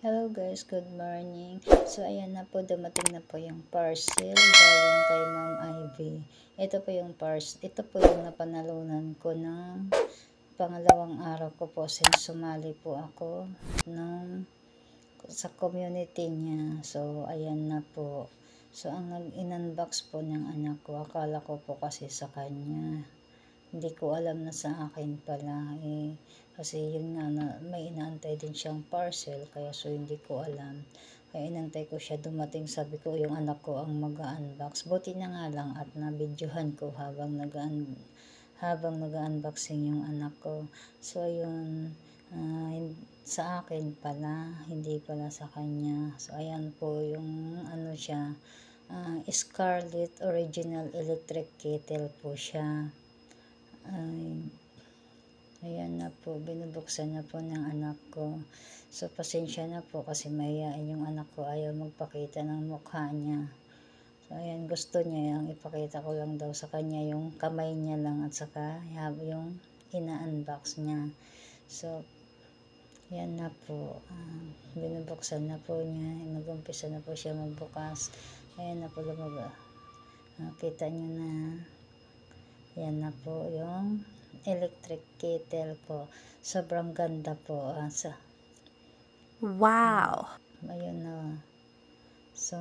Hello guys, good morning. So ayan na po, dumating na po yung parcel galing kay Ma'am Ivy. Ito po yung napanalunan ko ng pangalawang araw ko po since sumali po ako sa community niya. So ayan na po. So ang nag-in-unbox po ng anak ko, akala ko po kasi sa kanya. Hindi ko alam na sa akin pala kasi yun nga na may inaantay din siyang parcel kaya so hindi ko alam. Kaya inantay ko siya dumating, sabi ko yung anak ko ang mag-unbox. Buti na nga lang at na-videohan ko habang nag-unboxing yung anak ko. So yun, sa akin pala, hindi pala sa kanya. So ayan po yung siya, Scarlett Original Electric Kettle po siya. Ayan na po, binubuksan na po ng anak ko. So, pasensya na po kasi mahihain yung anak ko, ayaw magpakita ng mukha niya. So, ayan, gusto niya yung ipakita ko lang daw sa kanya yung kamay niya lang at saka yung ina-unbox niya. So, ayan na po, binubuksan na po niya, nag-umpisa na po siya magbukas. Ayan na po kita niyo na. Yan na po yung electric kettle po. Sobrang ganda po. Wow! Ayun na. So,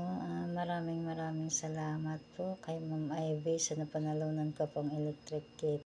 maraming salamat po kay Ma'am Ivy sa napanalunan ko pong electric kettle.